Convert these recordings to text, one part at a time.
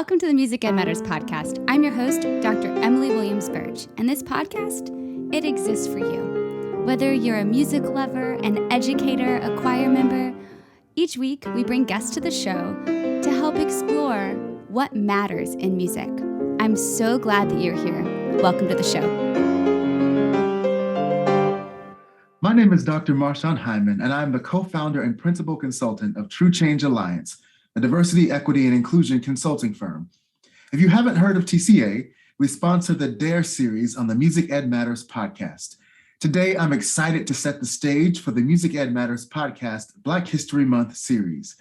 Welcome to the Music Ed Matters podcast. I'm your host, Dr. Emily Williams-Birch, and this podcast, it exists for you. Whether you're a music lover, an educator, a choir member, each week we bring guests to the show to help explore what matters in music. I'm so glad that you're here. Welcome to the show. My name is Dr. Marshawn Hyman, and I'm the co-founder and principal consultant of True Change Alliance, a diversity, equity, and inclusion consulting firm. If you haven't heard of TCA, we sponsor the DARE series on the Music Ed Matters podcast. Today, I'm excited to set the stage for the Music Ed Matters podcast Black History Month series.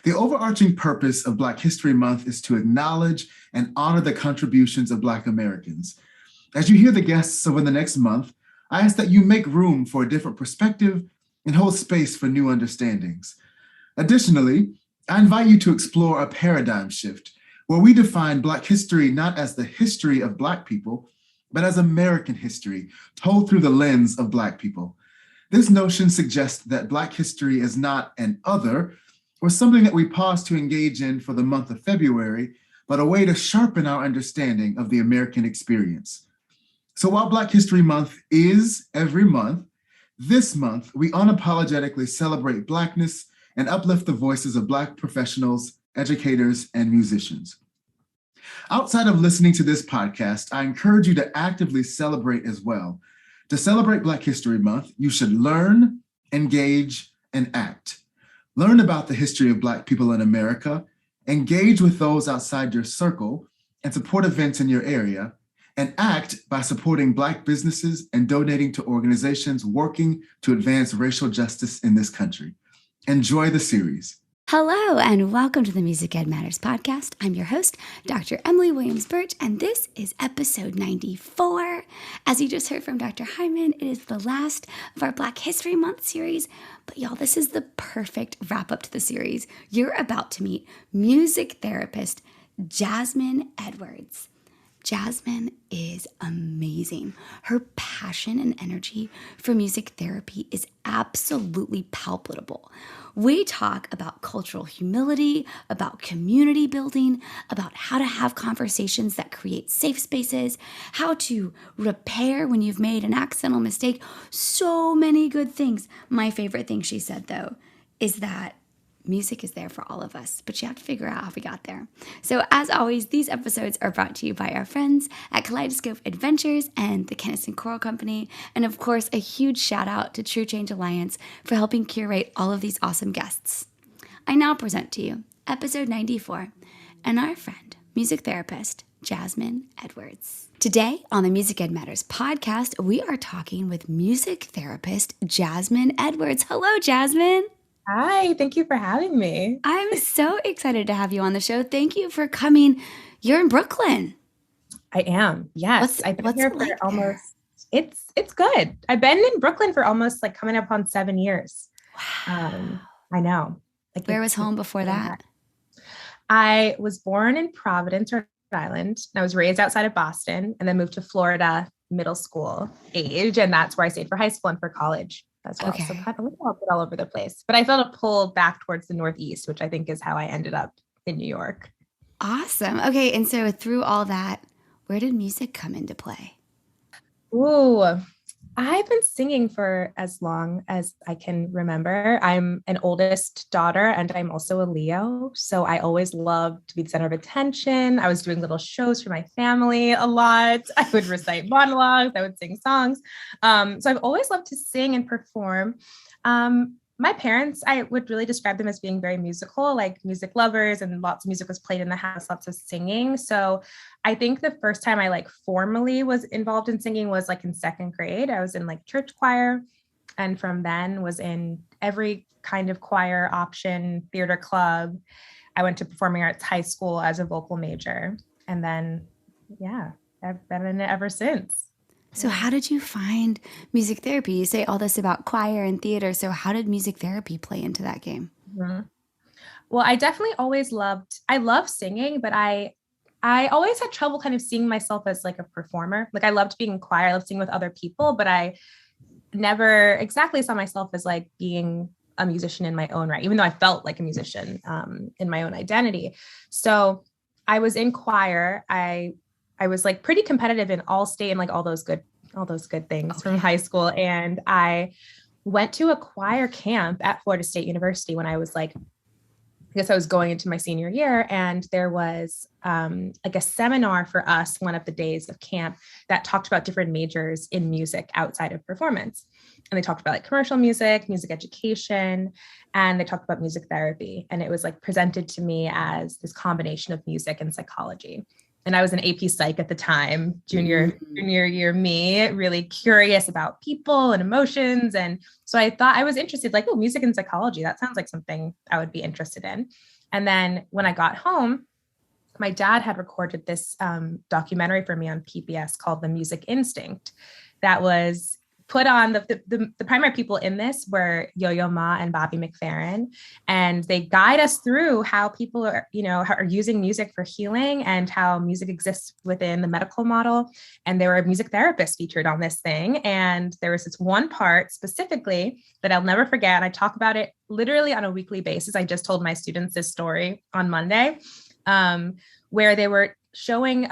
The overarching purpose of Black History Month is to acknowledge and honor the contributions of Black Americans. As you hear the guests over the next month, I ask that you make room for a different perspective and hold space for new understandings. Additionally, I invite you to explore a paradigm shift where we define Black history not as the history of Black people, but as American history told through the lens of Black people. This notion suggests that Black history is not an other or something that we pause to engage in for the month of February, but a way to sharpen our understanding of the American experience. So while Black History Month is every month, this month we unapologetically celebrate Blackness and uplift the voices of Black professionals, educators, and musicians. Outside of listening to this podcast, I encourage you to actively celebrate as well. To celebrate Black History Month, you should learn, engage, and act. Learn about the history of Black people in America, engage with those outside your circle, and support events in your area, and act by supporting Black businesses and donating to organizations working to advance racial justice in this country. Enjoy the series. Hello, and welcome to the Music Ed Matters podcast. I'm your host, Dr. Emily Williams-Birch, and this is episode 94. As you just heard from Dr. Hyman, it is the last of our Black History Month series. But y'all, this is the perfect wrap up to the series. You're about to meet music therapist Jasmine Edwards. Jasmine is amazing. Her passion and energy for music therapy is absolutely palpable. We talk about cultural humility, about community building, about how to have conversations that create safe spaces, how to repair when you've made an accidental mistake. So many good things. My favorite thing she said, though, is that music is there for all of us, but you have to figure out how we got there. So as always, these episodes are brought to you by our friends at Kaleidoscope Adventures and the Kennison Choral Company. And of course, a huge shout out to True Change Alliance for helping curate all of these awesome guests. I now present to you episode 94 and our friend, music therapist, Jasmine Edwards. Today on the Music Ed Matters podcast, we are talking with music therapist, Jasmine Edwards. Hello, Jasmine. Hi, thank you for having me. I'm so excited to have you on the show. Thank you for coming. You're in Brooklyn. I am. Yes. I've been here for like almost, it's good. I've been in Brooklyn for almost coming up on 7 years. Wow. I know. Where was home before that? I was born in Providence, Rhode Island. I was raised outside of Boston and then moved to Florida middle school age. And that's where I stayed for high school and for college as well. Okay. So kind of a little bit all over the place, but I felt a pull back towards the Northeast, which I think is how I ended up in New York. Awesome. Okay. And so through all that, where did music come into play? Ooh, I've been singing for as long as I can remember. I'm an oldest daughter and I'm also a Leo. So I always loved to be the center of attention. I was doing little shows for my family a lot. I would recite monologues. I would sing songs. So I've always loved to sing and perform. My parents, I would really describe them as being very musical, like music lovers, and lots of music was played in the house, lots of singing. So I think the first time I formally was involved in singing was in second grade. I was in church choir, and from then was in every kind of choir option, theater club. I went to performing arts high school as a vocal major. And then, yeah, I've been in it ever since. So how did you find music therapy? You say all this about choir and theater. So how did music therapy play into that game? Mm-hmm. Well, I definitely always I love singing, but I always had trouble kind of seeing myself as a performer. I loved being in choir, I loved singing with other people, but I never exactly saw myself as being a musician in my own right, even though I felt like a musician in my own identity. So I was in choir. I was like pretty competitive in all state and like all those good things from high school. And I went to a choir camp at Florida State University when I was like, I guess I was going into my senior year, and there was like a seminar for us one of the days of camp that talked about different majors in music outside of performance. And they talked about like commercial music, music education, and they talked about music therapy. And it was like presented to me as this combination of music and psychology. And I was an AP Psych at the time, junior year me, really curious about people and emotions. And so I thought I was interested, like, oh, music and psychology, that sounds like something I would be interested in. And then when I got home, my dad had recorded this documentary for me on PBS called The Music Instinct that was put on. The primary people in this were Yo-Yo Ma and Bobby McFerrin, and they guide us through how people are using music for healing and how music exists within the medical model. And there were music therapists featured on this thing. And there was this one part specifically that I'll never forget. And I talk about it literally on a weekly basis. I just told my students this story on Monday, where they were showing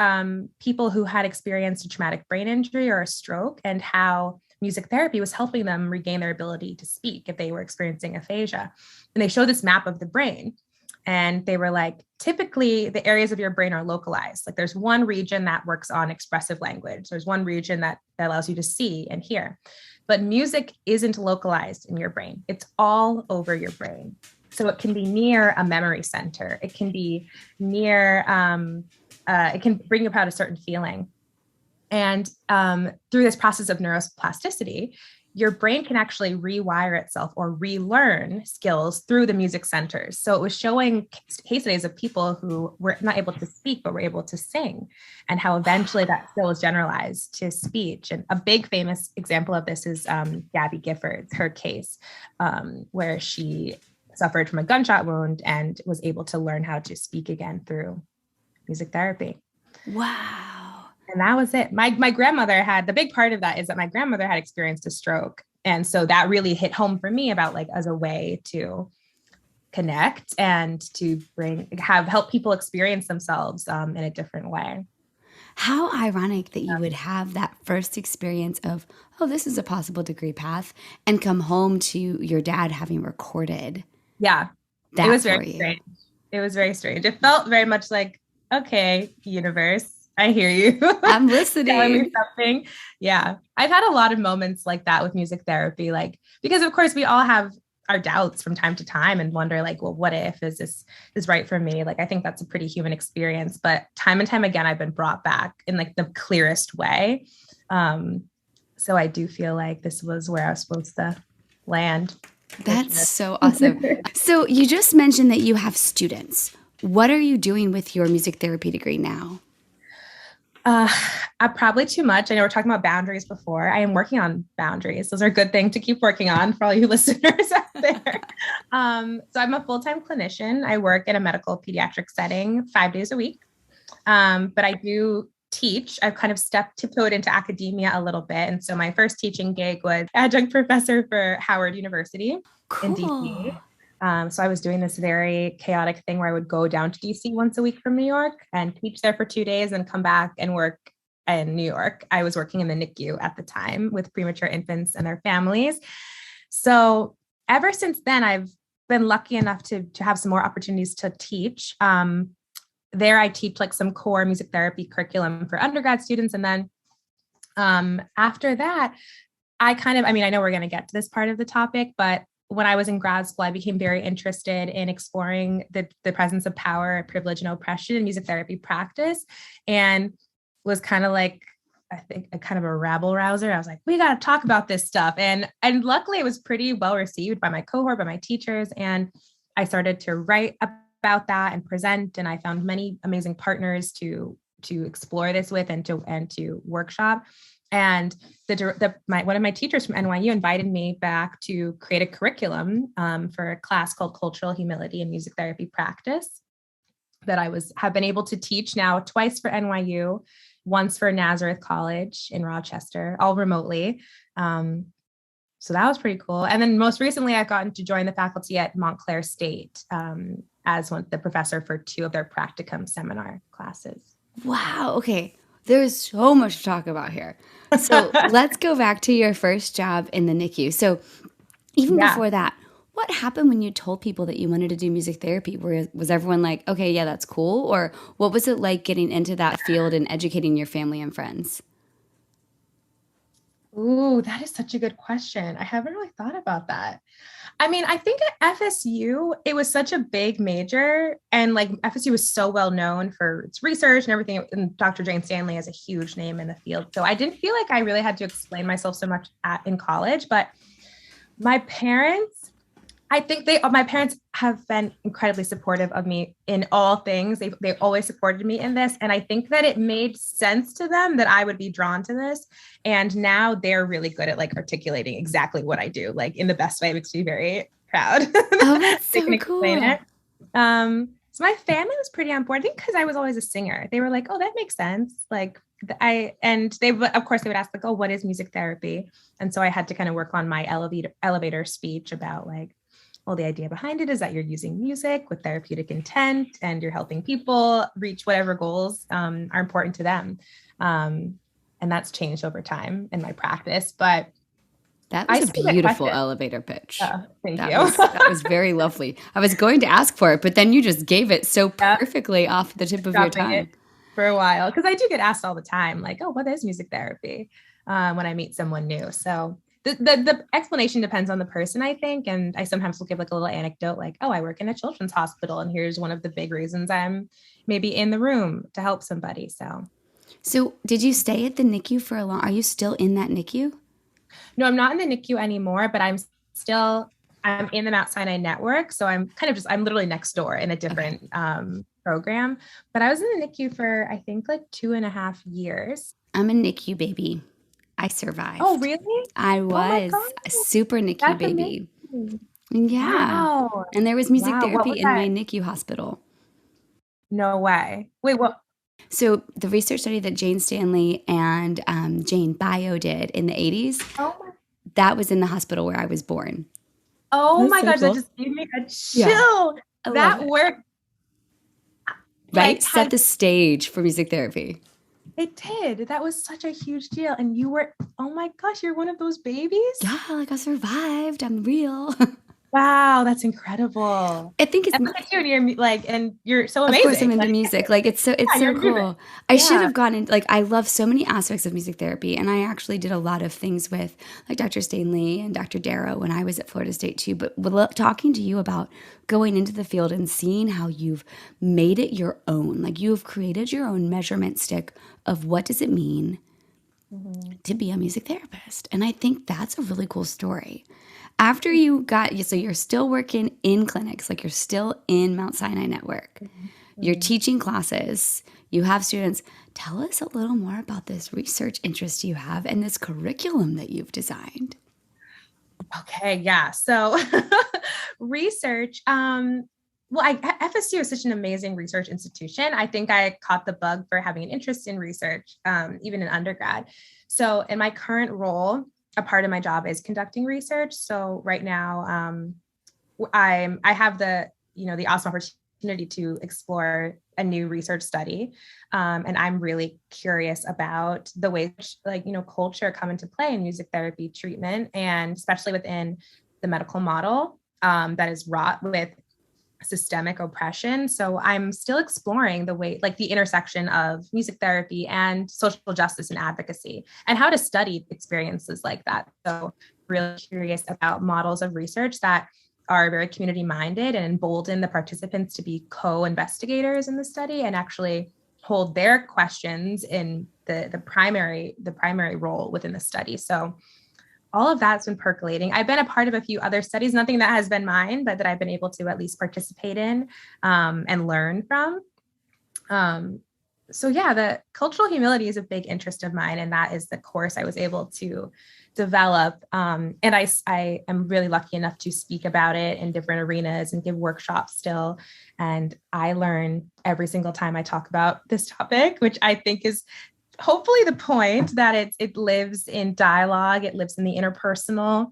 people who had experienced a traumatic brain injury or a stroke, and how music therapy was helping them regain their ability to speak if they were experiencing aphasia. And they showed this map of the brain. And they were like, typically the areas of your brain are localized. Like there's one region that works on expressive language. There's one region that allows you to see and hear. But music isn't localized in your brain. It's all over your brain. So it can be near a memory center. It can be near, it can bring about a certain feeling. And through this process of neuroplasticity, your brain can actually rewire itself or relearn skills through the music centers. So it was showing case studies of people who were not able to speak, but were able to sing, and how eventually that skill was generalized to speech. And a big famous example of this is Gabby Giffords, her case, where she suffered from a gunshot wound and was able to learn how to speak again through music therapy. Wow. And that was it. My grandmother had, the big part of that is that my grandmother had experienced a stroke. And so that really hit home for me about like, as a way to connect and to help people experience themselves in a different way. How ironic that you would have that first experience of, oh, this is a possible degree path, and come home to your dad having recorded. Yeah. That it was for very you. strange. It was very strange. It felt very much like, okay, universe, I hear you. I'm listening. Telling me something. Yeah. I've had a lot of moments like that with music therapy, like, because of course we all have our doubts from time to time and wonder like, well, what if, is this right for me? Like, I think that's a pretty human experience, but time and time again, I've been brought back in like the clearest way. So I do feel like this was where I was supposed to land. That's so awesome. So you just mentioned that you have students. What are you doing with your music therapy degree now? Probably too much. I know we're talking about boundaries before. I am working on boundaries. Those are a good thing to keep working on for all you listeners out there. So I'm a full-time clinician. I work in a medical pediatric setting 5 days a week. But I do teach. I've kind of tiptoed into academia a little bit. And so my first teaching gig was adjunct professor for Howard University in DC. So I was doing this very chaotic thing where I would go down to DC once a week from New York and teach there for 2 days and come back and work in New York. I was working in the NICU at the time with premature infants and their families. So ever since then, I've been lucky enough to have some more opportunities to teach. There I teach like some core music therapy curriculum for undergrad students. And then after that, I know we're going to get to this part of the topic, but when I was in grad school, I became very interested in exploring the presence of power, privilege, and oppression in music therapy practice, and was kind of like, I think, a kind of a rabble rouser. I was like, we got to talk about this stuff. And luckily it was pretty well received by my cohort, by my teachers. And I started to write about that and present. And I found many amazing partners to explore this with and to workshop. And one of my teachers from NYU invited me back to create a curriculum for a class called Cultural Humility and Music Therapy Practice that I have been able to teach now twice for NYU, once for Nazareth College in Rochester, all remotely. So that was pretty cool. And then most recently, I've gotten to join the faculty at Montclair State as the professor for 2 of their practicum seminar classes. Wow. Okay. There's so much to talk about here. So let's go back to your first job in the NICU. So even before that, what happened when you told people that you wanted to do music therapy? Was everyone like, okay, yeah, that's cool? Or what was it like getting into that field and educating your family and friends? Ooh, that is such a good question. I haven't really thought about that. I mean, I think at FSU, it was such a big major, and like FSU was so well known for its research and everything. And Dr. Jane Stanley is a huge name in the field. So I didn't feel like I really had to explain myself so much in college, but my parents, I think my parents have been incredibly supportive of me in all things. They always supported me in this. And I think that it made sense to them that I would be drawn to this. And now they're really good at like articulating exactly what I do, like in the best way. It makes me very proud. Oh, that's so can cool. Explain it. So my family was pretty on board. I think because I was always a singer. They were like, oh, that makes sense. Like of course they would ask like, oh, what is music therapy? And so I had to kind of work on my elevator speech about like, well, the idea behind it is that you're using music with therapeutic intent and you're helping people reach whatever goals are important to them. And that's changed over time in my practice. But that was a beautiful elevator pitch. Thank you. That was very lovely. I was going to ask for it, but then you just gave it so perfectly off the tip of your tongue. For a while, because I do get asked all the time, like, oh, what is music therapy? When I meet someone new. So the explanation depends on the person, I think. And I sometimes will give like a little anecdote, like, oh, I work in a children's hospital, and here's one of the big reasons I'm maybe in the room to help somebody. So did you stay at the NICU for a long? Are you still in that NICU? No, I'm not in the NICU anymore, but I'm in the Mount Sinai network. So I'm literally next door in a different program. But I was in the NICU for, I think, like 2.5 years. I'm a NICU baby. I survived. Oh, really? I was a super NICU That's baby. Amazing. Yeah. Wow. And there was music therapy in my NICU hospital. No way. Wait, what? So the research study that Jane Stanley and Jane Bio did in the 80s, that was in the hospital where I was born. Oh my gosh, cool. That just gave me a chill. Yeah, that worked. Right? Set the stage for music therapy. It did. That was such a huge deal. And you were, oh my gosh, you're one of those babies? Yeah, like I survived. I'm real. Wow, that's incredible. I think it's and you're so amazing. Of course I'm into music. Like it's so cool. I should have gone into I love so many aspects of music therapy. And I actually did a lot of things with like Dr. Stanley and Dr. Darrow when I was at Florida State too. But talking to you about going into the field and seeing how you've made it your own, like you have created your own measurement stick of what does it mean to be a music therapist. And I think that's a really cool story. After so you're still working in clinics, like you're still in Mount Sinai Network. You're teaching classes. You have students. Tell us a little more about this research interest you have and this curriculum that you've designed. Okay, yeah. So research, FSU is such an amazing research institution. I think I caught the bug for having an interest in research, even in undergrad. So in my current role, a part of my job is conducting research. So right now, I have the awesome opportunity to explore a new research study. And I'm really curious about the ways culture come into play in music therapy treatment, and especially within the medical model that is wrought with systemic oppression. So I'm still exploring the way, like the intersection of music therapy and social justice and advocacy, and how to study experiences like that. So really curious about models of research that are very community minded and embolden the participants to be co-investigators in the study and actually hold their questions in the primary role within the study. So all of that's been percolating. I've been a part of a few other studies, nothing that has been mine, but that I've been able to at least participate in and learn from. So yeah, the cultural humility is a big interest of mine. And that is the course I was able to develop. And I am really lucky enough to speak about it in different arenas and give workshops still. And I learn every single time I talk about this topic, which I think is hopefully the point, that it lives in dialogue, it lives in the interpersonal.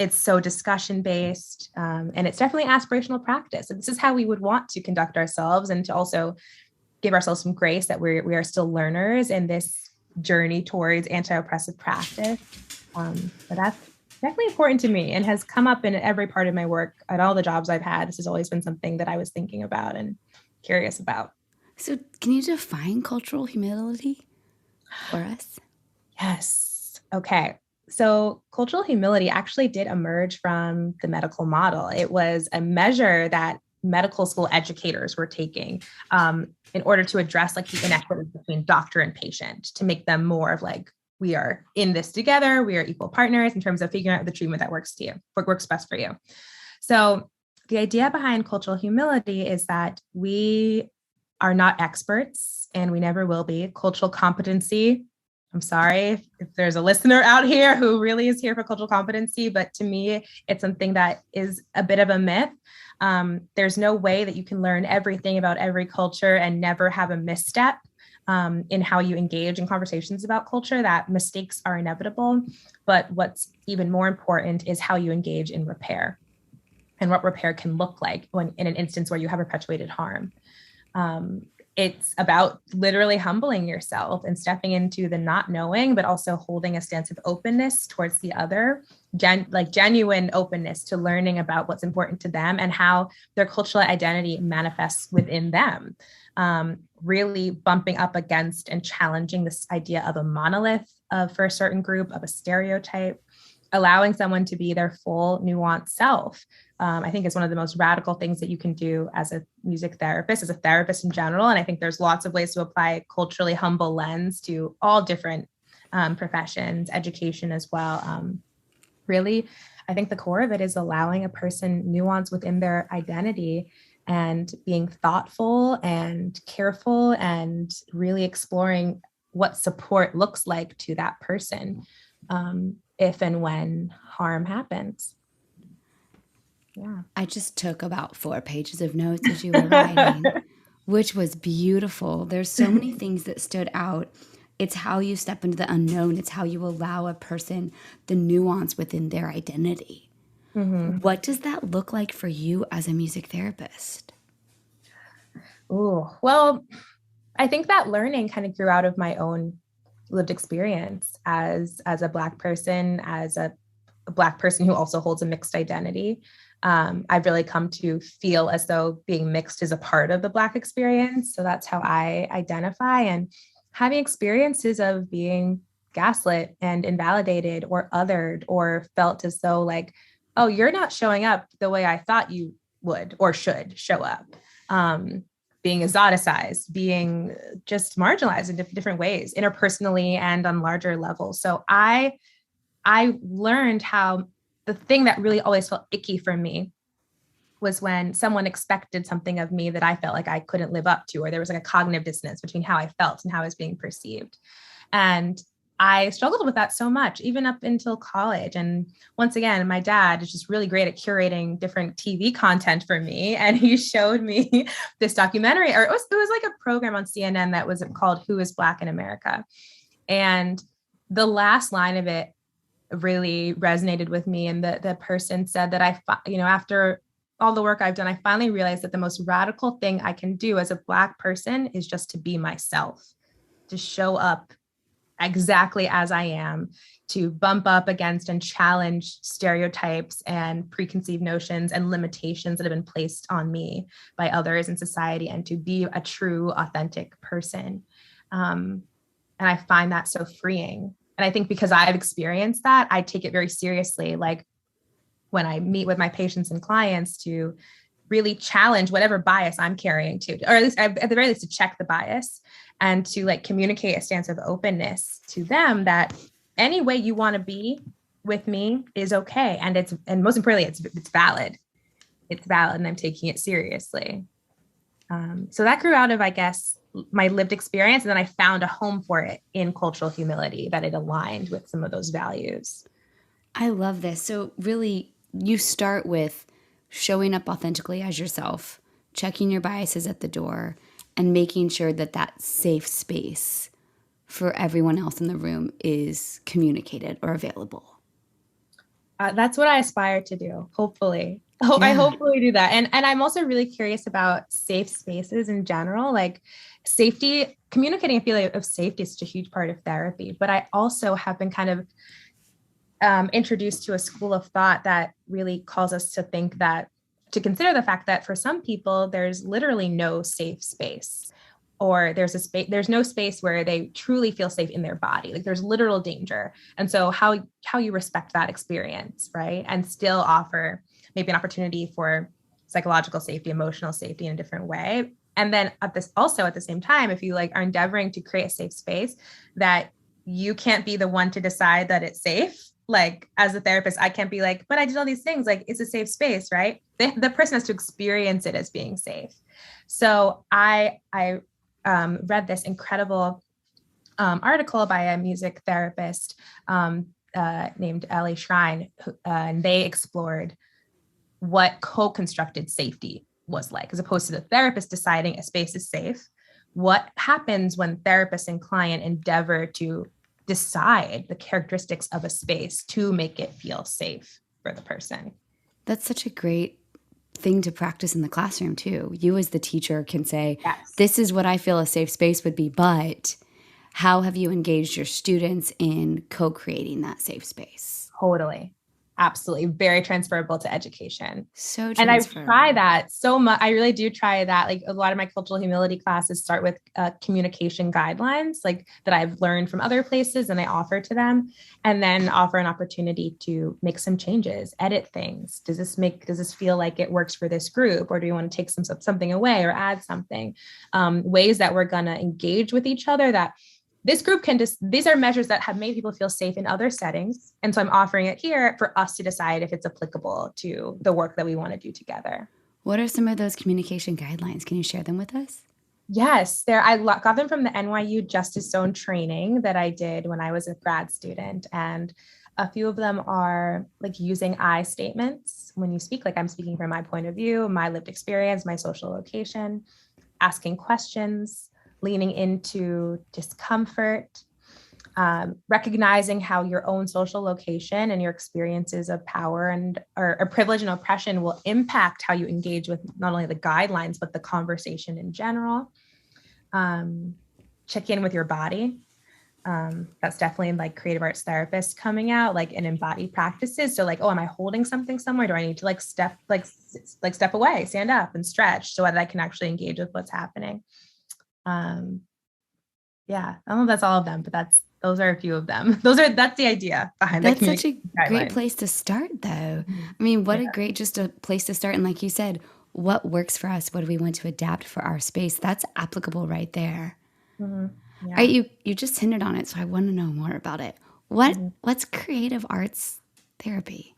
It's so discussion based, and it's definitely aspirational practice. And this is how we would want to conduct ourselves, and to also give ourselves some grace that we are still learners in this journey towards anti-oppressive practice. But that's definitely important to me and has come up in every part of my work at all the jobs I've had. This has always been something that I was thinking about and curious about. So can you define cultural humility for us? Yes. Okay. So cultural humility actually did emerge from the medical model. It was a measure that medical school educators were taking in order to address like the inequities between doctor and patient, to make them more of like, we are in this together, we are equal partners in terms of figuring out the treatment that works best for you. So the idea behind cultural humility is that we are not experts and we never will be. Cultural competency, I'm sorry if there's a listener out here who really is here for cultural competency, but to me, it's something that is a bit of a myth. There's no way that you can learn everything about every culture and never have a misstep in how you engage in conversations about culture. That mistakes are inevitable, but what's even more important is how you engage in repair and what repair can look like when in an instance where you have perpetuated harm. It's about literally humbling yourself and stepping into the not knowing, but also holding a stance of openness towards the other, genuine openness to learning about what's important to them and how their cultural identity manifests within them. Really bumping up against and challenging this idea of a monolith for a certain group, of a stereotype, allowing someone to be their full nuanced self. I think is one of the most radical things that you can do as a music therapist, as a therapist in general. And I think there's lots of ways to apply a culturally humble lens to all different professions, education as well. Really, I think the core of it is allowing a person nuance within their identity and being thoughtful and careful and really exploring what support looks like to that person if and when harm happens. Yeah. I just took about 4 pages of notes as you were writing, which was beautiful. There's so many things that stood out. It's how you step into the unknown. It's how you allow a person the nuance within their identity. Mm-hmm. What does that look like for you as a music therapist? Oh, well, I think that learning kind of grew out of my own lived experience as a Black person, as a Black person who also holds a mixed identity. I've really come to feel as though being mixed is a part of the Black experience. So that's how I identify, and having experiences of being gaslit and invalidated or othered or felt as though like, oh, you're not showing up the way I thought you would or should show up. Being exoticized, being just marginalized in different ways, interpersonally and on larger levels. So I learned how the thing that really always felt icky for me was when someone expected something of me that I felt like I couldn't live up to, or there was like a cognitive dissonance between how I felt and how I was being perceived. And I struggled with that so much, even up until college. And once again, my dad is just really great at curating different TV content for me. And he showed me this documentary, or it was like a program on CNN that was called Who is Black in America? And the last line of it really resonated with me. And the person said that after all the work I've done, I finally realized that the most radical thing I can do as a Black person is just to be myself, to show up exactly as I am, to bump up against and challenge stereotypes and preconceived notions and limitations that have been placed on me by others in society, and to be a true, authentic person. And I find that so freeing. And I think because I've experienced that, I take it very seriously. Like when I meet with my patients and clients, to really challenge whatever bias I'm carrying to, or at the very least to check the bias, and to like communicate a stance of openness to them that any way you want to be with me is okay. And most importantly, it's valid. It's valid, and I'm taking it seriously. So that grew out of, I guess, my lived experience. And then I found a home for it in cultural humility, that it aligned with some of those values. I love this. So really, you start with showing up authentically as yourself, checking your biases at the door, and making sure that that safe space for everyone else in the room is communicated or available. That's what I aspire to do. Hopefully, Yeah. I hopefully do that. And I'm also really curious about safe spaces in general, like safety, communicating a feeling of safety is such a huge part of therapy. But I also have been kind of introduced to a school of thought that really calls us to think that, to consider the fact that for some people, there's literally no safe space, or there's no space where they truly feel safe in their body. Like there's literal danger. And so how you respect that experience, right? And still offer maybe an opportunity for psychological safety, emotional safety in a different way. And then at the same time, if you like are endeavoring to create a safe space, that you can't be the one to decide that it's safe. Like as a therapist, I can't be like, but I did all these things. Like it's a safe space, right? The person has to experience it as being safe. So I read this incredible article by a music therapist named Ellie Shrine, and they explored what co-constructed safety was like, as opposed to the therapist deciding a space is safe. What happens when therapist and client endeavor to decide the characteristics of a space to make it feel safe for the person? That's such a great thing to practice in the classroom too. You as the teacher can say, Yes. This is what I feel a safe space would be, but how have you engaged your students in co-creating that safe space? Totally. Absolutely. Very transferable to education. So And I transferable. try that so much. I really do try that. Like a lot of my cultural humility classes start with communication guidelines, like that I've learned from other places, and I offer to them, and then offer an opportunity to make some changes, edit things. Does this feel like it works for this group? Or do you want to take something away or add something? Ways that we're going to engage with each other that this group these are measures that have made people feel safe in other settings. And so I'm offering it here for us to decide if it's applicable to the work that we want to do together. What are some of those communication guidelines? Can you share them with us? Yes, I got them from the NYU Justice Zone training that I did when I was a grad student. And a few of them are like using I statements when you speak, like I'm speaking from my point of view, my lived experience, my social location, asking questions, leaning into discomfort, recognizing how your own social location and your experiences of power or privilege and oppression will impact how you engage with not only the guidelines, but the conversation in general. Check in with your body. That's definitely like creative arts therapists coming out, like in embodied practices. So like, oh, am I holding something somewhere? Do I need to like step away, stand up and stretch so that I can actually engage with what's happening? Yeah, I don't know if that's all of them, but those are a few of them. That's the idea behind That's the such a guidelines. Great place to start though. I mean, what a great just a place to start. And like you said, what works for us? What do we want to adapt for our space? That's applicable right there. Mm-hmm. Yeah. Right, you just hinted on it, so I want to know more about it. What's creative arts therapy?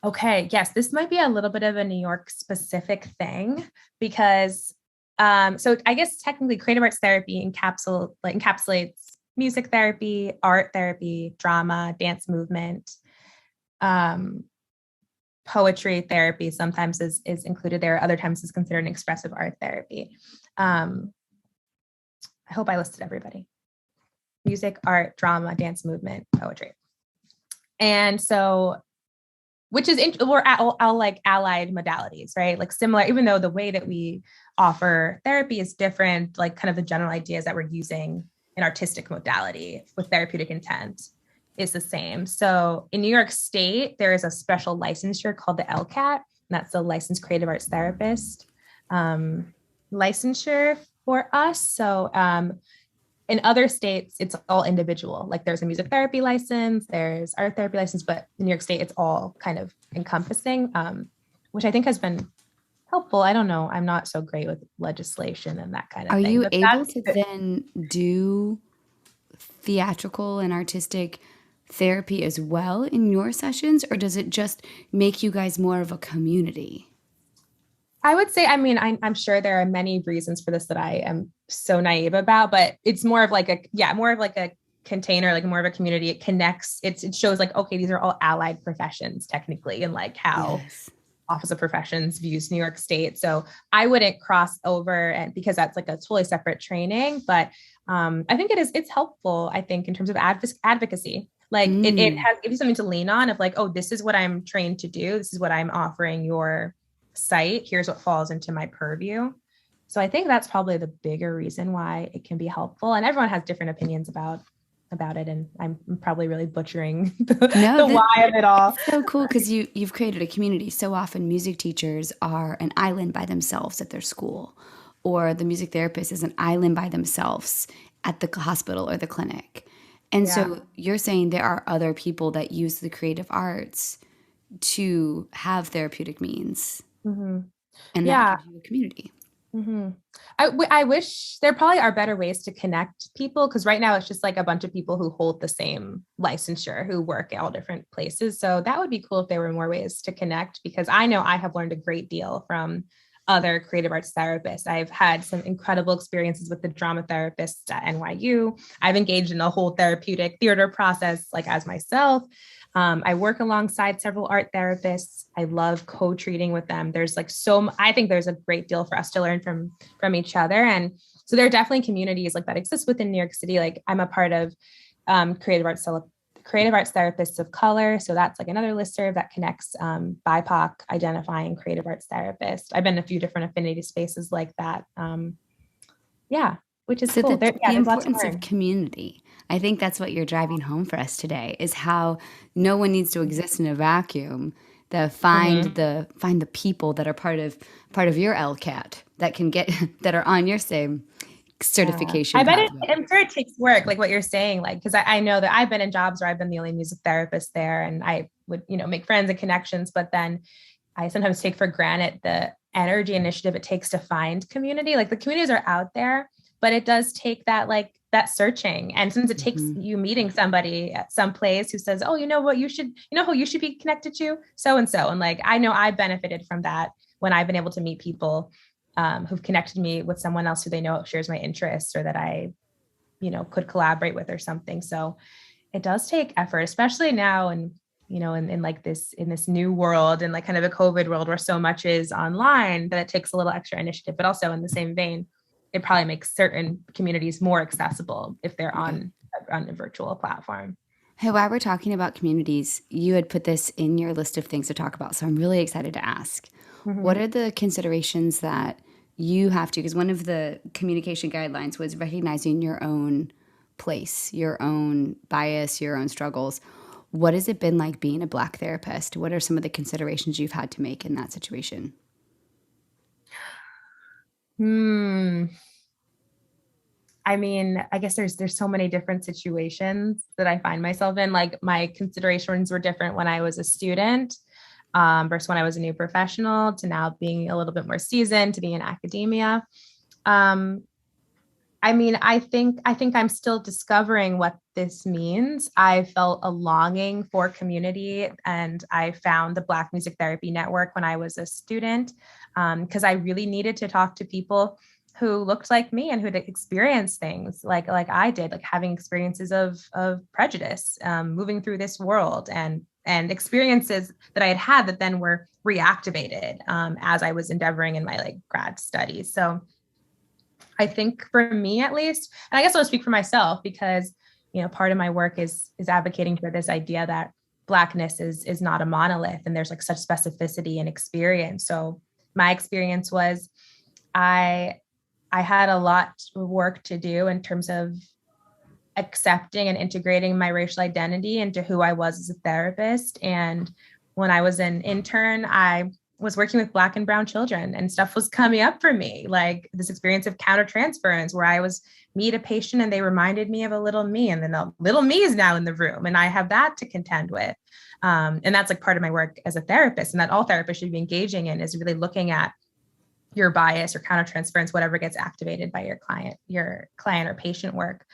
Okay, yes, this might be a little bit of a New York specific thing because so I guess technically creative arts therapy encapsulates music therapy, art therapy, drama, dance movement, poetry therapy sometimes is included there. Other times is considered an expressive art therapy. I hope I listed everybody. Music, art, drama, dance movement, poetry. And so we're all like allied modalities, right? Like similar, even though the way that we offer therapy is different, like kind of the general ideas that we're using in artistic modality with therapeutic intent is the same. So in New York State, there is a special licensure called the LCAT, and that's the Licensed Creative Arts Therapist licensure for us. So in other states, it's all individual. Like there's a music therapy license, there's art therapy license, but in New York State, it's all kind of encompassing, which I think has been helpful. I don't know. I'm not so great with legislation and that kind of Are thing. you able to then do theatrical and artistic therapy as well in your sessions, or does it just make you guys more of a community? I would say, I mean, I'm sure there are many reasons for this that I am so naive about, but it's more of like a container, like more of a community. It connects, it shows like, okay, these are all allied professions technically, and like how Office of Professions views New York State. So I wouldn't cross over, and because that's like a totally separate training, but I think it's helpful, I think, in terms of advocacy Like it gives you something to lean on of like, oh, this is what I'm trained to do. This is what I'm offering your site. Here's what falls into my purview. So I think that's probably the bigger reason why it can be helpful. And everyone has different opinions about it. And I'm probably really butchering the why of it all. It's so cool because you've created a community. So often music teachers are an island by themselves at their school, or the music therapist is an island by themselves at the hospital or the clinic. And so you're saying there are other people that use the creative arts to have therapeutic means. And that gives you a community. I wish there probably are better ways to connect people, because right now it's just like a bunch of people who hold the same licensure who work at all different places. So that would be cool if there were more ways to connect, because I know I have learned a great deal from other creative arts therapists. I've had some incredible experiences with the drama therapists at NYU. I've engaged in a whole therapeutic theater process, like as myself. I work alongside several art therapists. I love co-treating with them. There's like I think there's a great deal for us to learn from each other. And so there are definitely communities like that exist within New York City. Like I'm a part of Creative Arts Therapists of Color. So that's like another listserv that connects BIPOC identifying creative arts therapists. I've been in a few different affinity spaces like that. Which is cool. The importance of community. I think that's what you're driving home for us today, is how no one needs to exist in a vacuum. Find the people that are part of your LCAT that can get that are on your same certification. I'm sure it takes work, like what you're saying, like, because I know that I've been in jobs where I've been the only music therapist there, and I would, make friends and connections, but then I sometimes take for granted the energy initiative it takes to find community. Like the communities are out there, but it does take that searching. And since it takes you meeting somebody at some place who says, oh, you know what, who you should be connected to, so-and-so. And like, I know I benefited from that when I've been able to meet people who've connected me with someone else who they know shares my interests, or that I, could collaborate with or something. So it does take effort, especially now. And, in this new world, and like kind of a COVID world where so much is online, that it takes a little extra initiative, but also in the same vein, it probably makes certain communities more accessible if they're on a virtual platform. Hey, while we're talking about communities, you had put this in your list of things to talk about. So I'm really excited to ask, what are the considerations that you have to, because one of the communication guidelines was recognizing your own place, your own bias, your own struggles. What has it been like being a Black therapist? What are some of the considerations you've had to make in that situation? I mean, I guess there's so many different situations that I find myself in. Like my considerations were different when I was a student versus when I was a new professional, to now being a little bit more seasoned, to being in academia. I mean, I think I'm still discovering what this means. I felt a longing for community, and I found the Black Music Therapy Network when I was a student, because I really needed to talk to people who looked like me and who'd experienced things like I did, like having experiences of prejudice, moving through this world, and experiences that I had that then were reactivated as I was endeavoring in my grad studies. So I think for me, at least, and I guess I'll speak for myself, because, part of my work is advocating for this idea that Blackness is not a monolith, and there's such specificity and experience. So my experience was I had a lot of work to do in terms of accepting and integrating my racial identity into who I was as a therapist. And when I was an intern, I was working with Black and brown children, and stuff was coming up for me, like this experience of countertransference, where I was meet a patient and they reminded me of a little me, and then a little me is now in the room, and I have that to contend with. And that's part of my work as a therapist, and that all therapists should be engaging in, is really looking at your bias or countertransference, whatever gets activated by your client or patient work.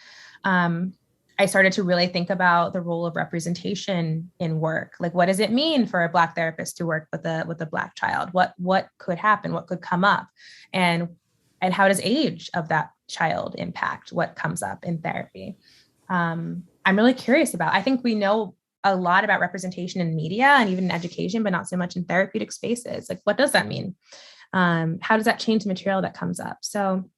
I started to really think about the role of representation in work. Like, what does it mean for a Black therapist to work with a Black child? What could happen? What could come up? And how does age of that child impact what comes up in therapy? I'm really curious about. I think we know a lot about representation in media and even in education, but not so much in therapeutic spaces. Like, what does that mean? How does that change the material that comes up? So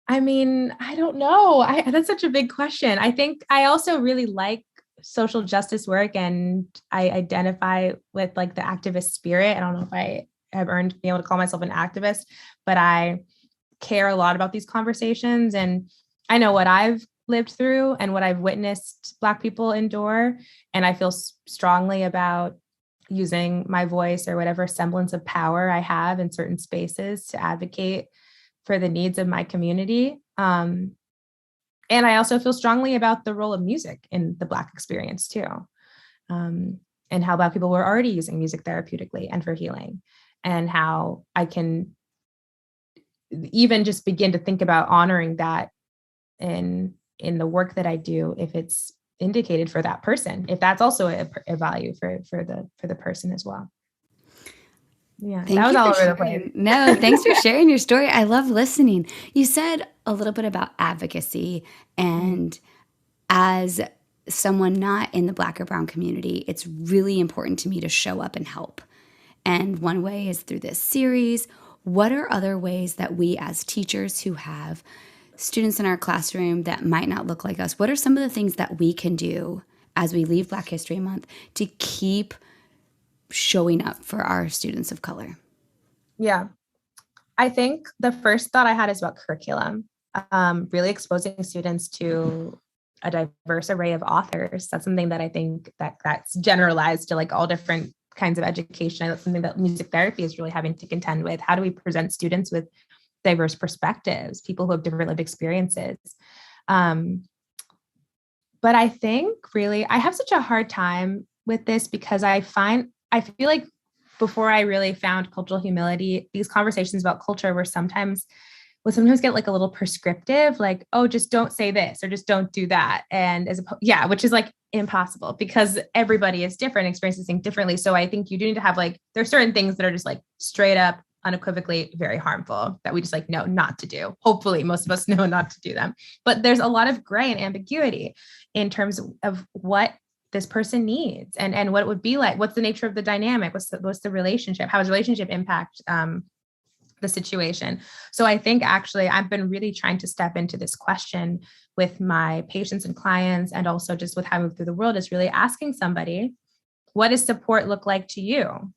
I mean, I don't know. That's such a big question. I think I also really like social justice work, and I identify with like the activist spirit. I don't know if I have earned being able to call myself an activist, but I care a lot about these conversations, and I know what I've lived through and what I've witnessed Black people endure. And I feel strongly about using my voice or whatever semblance of power I have in certain spaces to advocate for the needs of my community. And I also feel strongly about the role of music in the Black experience too, and how Black people were already using music therapeutically and for healing, and how I can even just begin to think about honoring that in the work that I do, if it's indicated for that person, if that's also a value for the person as well. Yeah, Thank that was you all for over the sharing. place. No, thanks for sharing your story. I love listening. You said a little bit about advocacy, and as someone not in the Black or Brown community, it's really important to me to show up and help. And one way is through this series. What are other ways that we as teachers who have students in our classroom that might not look like us, what are some of the things that we can do as we leave Black History Month to keep showing up for our students of color? Yeah. I think the first thought I had is about curriculum, really exposing students to a diverse array of authors. That's something that I think that's generalized to like all different kinds of education. That's something that music therapy is really having to contend with. How do we present students with diverse perspectives, people who have different lived experiences? But I think really, I have such a hard time with this because I feel like before I really found cultural humility, these conversations about culture will sometimes get like a little prescriptive, like, oh, just don't say this or just don't do that. And which is like impossible because everybody is different, experiences things differently. So I think you do need to have like, there's certain things that are just like straight up, unequivocally very harmful that we just like know not to do. Hopefully most of us know not to do them, but there's a lot of gray and ambiguity in terms of what this person needs and what it would be like. What's the nature of the dynamic? What's the relationship? How does relationship impact the situation? So I think actually I've been really trying to step into this question with my patients and clients, and also just with how I move through the world, is really asking somebody, what does support look like to you?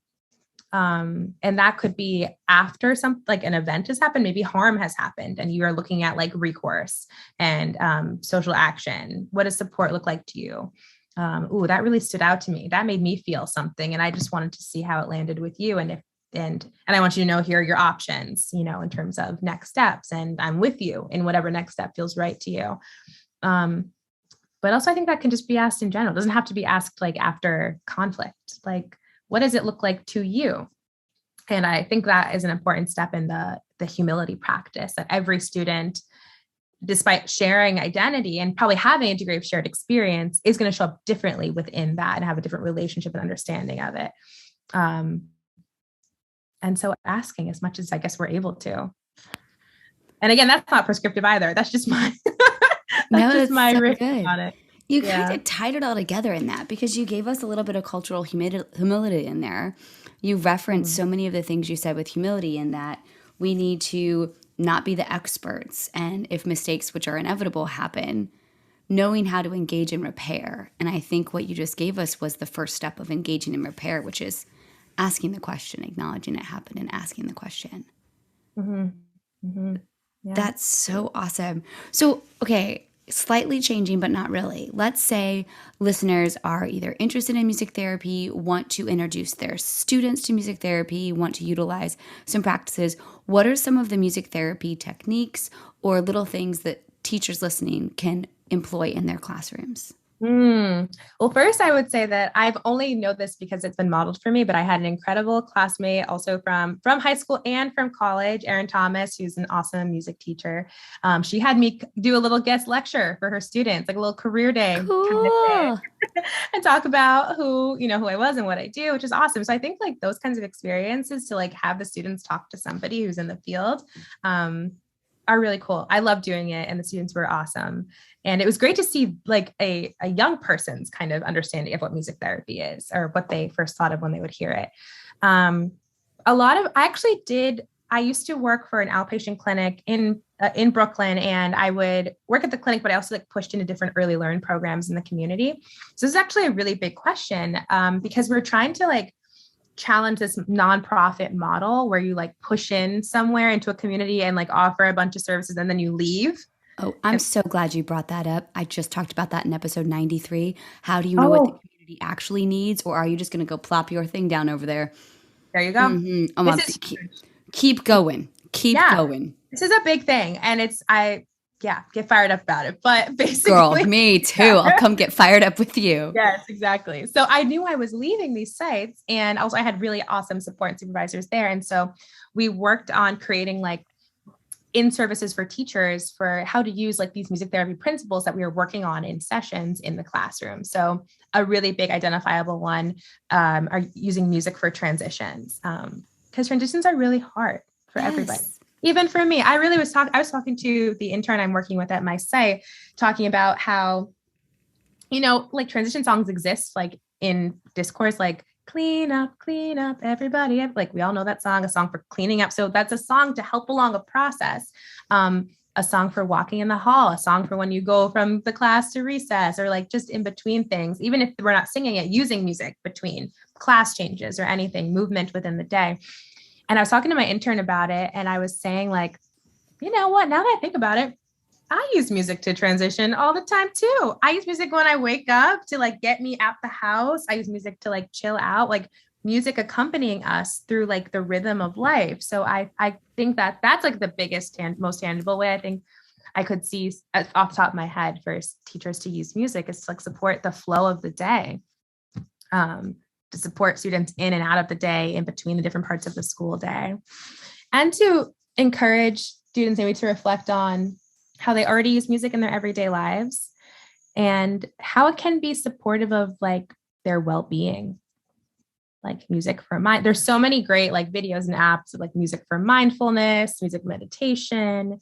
And that could be after like an event has happened, maybe harm has happened and you are looking at like recourse and social action. What does support look like to you? That really stood out to me. That made me feel something. And I just wanted to see how it landed with you. And I want you to know, here are your options, in terms of next steps. And I'm with you in whatever next step feels right to you. But also I think that can just be asked in general. It doesn't have to be asked like after conflict, like, what does it look like to you? And I think that is an important step in the humility practice, that every student, despite sharing identity and probably having a degree of shared experience, is going to show up differently within that and have a different relationship and understanding of it. And so asking as much as I guess we're able to. And again, that's not prescriptive either. That's just my my so riff good on it. You kind of tied it all together in that, because you gave us a little bit of cultural humility in there. You referenced so many of the things you said with humility, in that we need to not be the experts. And if mistakes, which are inevitable, happen, knowing how to engage in repair. And I think what you just gave us was the first step of engaging in repair, which is asking the question, acknowledging it happened, and asking the question. Mm-hmm. Mm-hmm. Yeah. That's so awesome. So, okay, slightly changing, but not really. Let's say listeners are either interested in music therapy, want to introduce their students to music therapy, want to utilize some practices. What are some of the music therapy techniques or little things that teachers listening can employ in their classrooms? Well, first, I would say that I've only know this because it's been modeled for me, but I had an incredible classmate also from high school and from college, Erin Thomas, who's an awesome music teacher. She had me do a little guest lecture for her students, like a little career day Cool. kind of thing, and talk about who I was and what I do, which is awesome. So I think like those kinds of experiences, to like have the students talk to somebody who's in the field, are really cool. I love doing it, and the students were awesome. And it was great to see like a young person's kind of understanding of what music therapy is, or what they first thought of when they would hear it. I used to work for an outpatient clinic in in Brooklyn, and I would work at the clinic, but I also like pushed into different early learn programs in the community. So this is actually a really big question, because we're trying to like challenge this nonprofit model where you like push in somewhere into a community and like offer a bunch of services and then you leave. Oh, I'm so glad you brought that up. I just talked about that in episode 93. How do you know what the Oh, community actually needs, or are you just going to go plop your thing down over there? there you go. Oh, This Mom, is keep going. Keep yeah, going. this is a big thing, and get fired up about it. But Girl, basically, me too. yeah. I'll come get fired up with you. Yes, exactly. So I knew I was leaving these sites, and also I had really awesome support and supervisors there. And so we worked on creating like in services for teachers for how to use like these music therapy principles that we were working on in sessions in the classroom. So a really big identifiable one are using music for transitions, because transitions are really hard for everybody. Even for me, I was talking to the intern I'm working with at my site, talking about how, like transition songs exist like in discourse, like clean up, everybody. Like we all know that song, a song for cleaning up. So that's a song to help along a process. A song for walking in the hall, a song for when you go from the class to recess, or like just in between things, even if we're not singing it, using music between class changes or anything, movement within the day. And I was talking to my intern about it, and I was saying like, you know what, now that I think about it, I use music to transition all the time too. I use music when I wake up to like get me out the house. I use music to like chill out, like music accompanying us through like the rhythm of life. So I think that that's like the biggest and most tangible way I think I could see off the top of my head for teachers to use music is to like support the flow of the day, to support students in and out of the day, in between the different parts of the school day, and to encourage students maybe to reflect on how they already use music in their everyday lives and how it can be supportive of like their well-being. Like music for mind. There's so many great like videos and apps of like music for mindfulness, music meditation,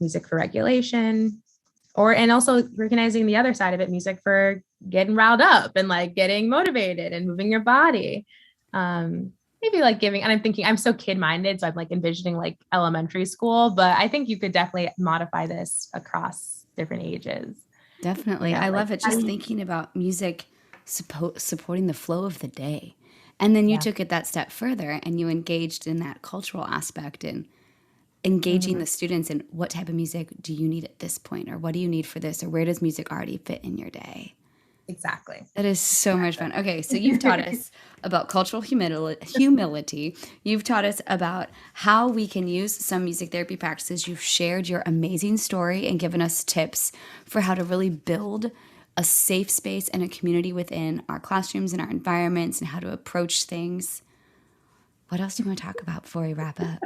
music for regulation, and also recognizing the other side of it, music for getting riled up and like getting motivated and moving your body. Maybe like giving, and I'm thinking I'm so kid-minded, so I'm like envisioning like elementary school, but I think you could definitely modify this across different ages. Definitely. I love it. Just thinking about music supporting the flow of the day. And then you took it that step further and you engaged in that cultural aspect and engaging the students in what type of music do you need at this point, or what do you need for this, or where does music already fit in your day? Exactly. That is so much fun. Okay, so you've taught us about cultural humility. You've taught us about how we can use some music therapy practices. You've shared your amazing story and given us tips for how to really build a safe space and a community within our classrooms and our environments and how to approach things. What else do you want to talk about before we wrap up?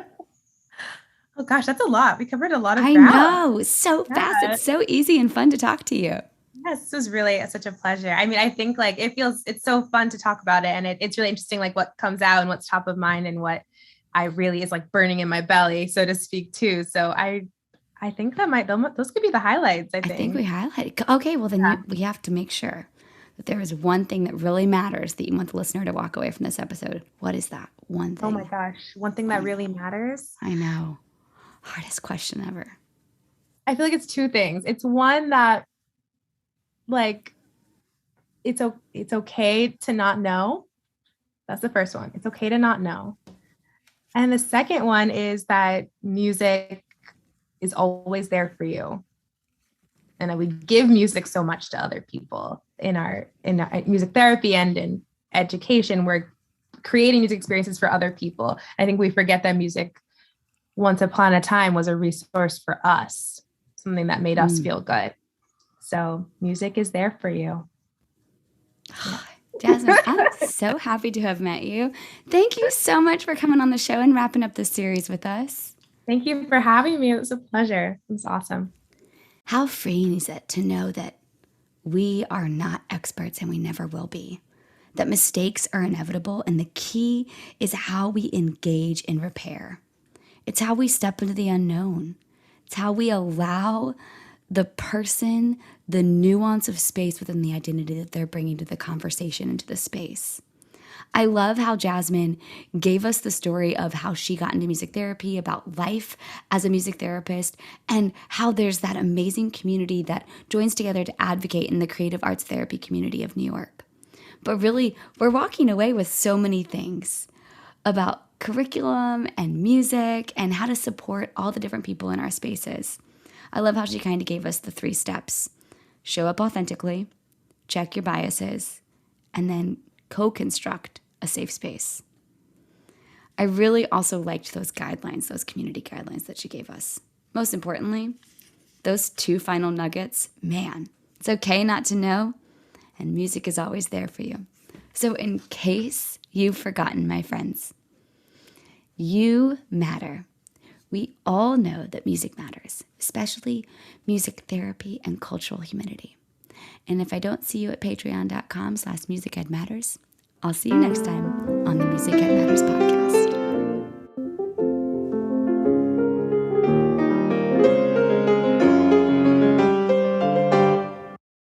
Oh gosh, that's a lot. We covered a lot of I ground. know, so fast. It's so easy and fun to talk to you. Yes, this was really such a pleasure. I mean, I think like it's so fun to talk about it, and it's really interesting like what comes out and what's top of mind and what I really is like burning in my belly, so to speak, too. So I think that those could be the highlights. I think we highlight. Okay, well then we have to make sure that there is one thing that really matters that you want the listener to walk away from this episode. What is that one thing? Oh my gosh, one thing that really matters. I know, hardest question ever. I feel like it's two things. It's one that like it's okay to not know. That's the first one. It's okay to not know. And the second one is that music is always there for you. And that we give music so much to other people in our music therapy and in education. We're creating music experiences for other people. I think we forget that music once upon a time was a resource for us, something that made us feel good. So music is there for you. Yeah. Jasmine, I'm so happy to have met you. Thank you so much for coming on the show and wrapping up this series with us. Thank you for having me. It was a pleasure. It was awesome. How freeing is it to know that we are not experts and we never will be, that mistakes are inevitable, and the key is how we engage in repair. It's how we step into the unknown. It's how we allow the person the nuance of space within the identity that they're bringing to the conversation and to the space. I love how Jasmine gave us the story of how she got into music therapy, about life as a music therapist, and how there's that amazing community that joins together to advocate in the creative arts therapy community of New York. But really, we're walking away with so many things about curriculum and music and how to support all the different people in our spaces. I love how she kind of gave us the 3 steps. Show up authentically, check your biases, and then co-construct a safe space. I really also liked those guidelines, those community guidelines that she gave us. Most importantly, those 2 final nuggets, man, it's okay not to know, and music is always there for you. So in case you've forgotten, my friends, you matter. We all know that music matters, especially music therapy and cultural humanity. And if I don't see you at patreon.com/musicedmatters, I'll see you next time on the Music Ed Matters podcast.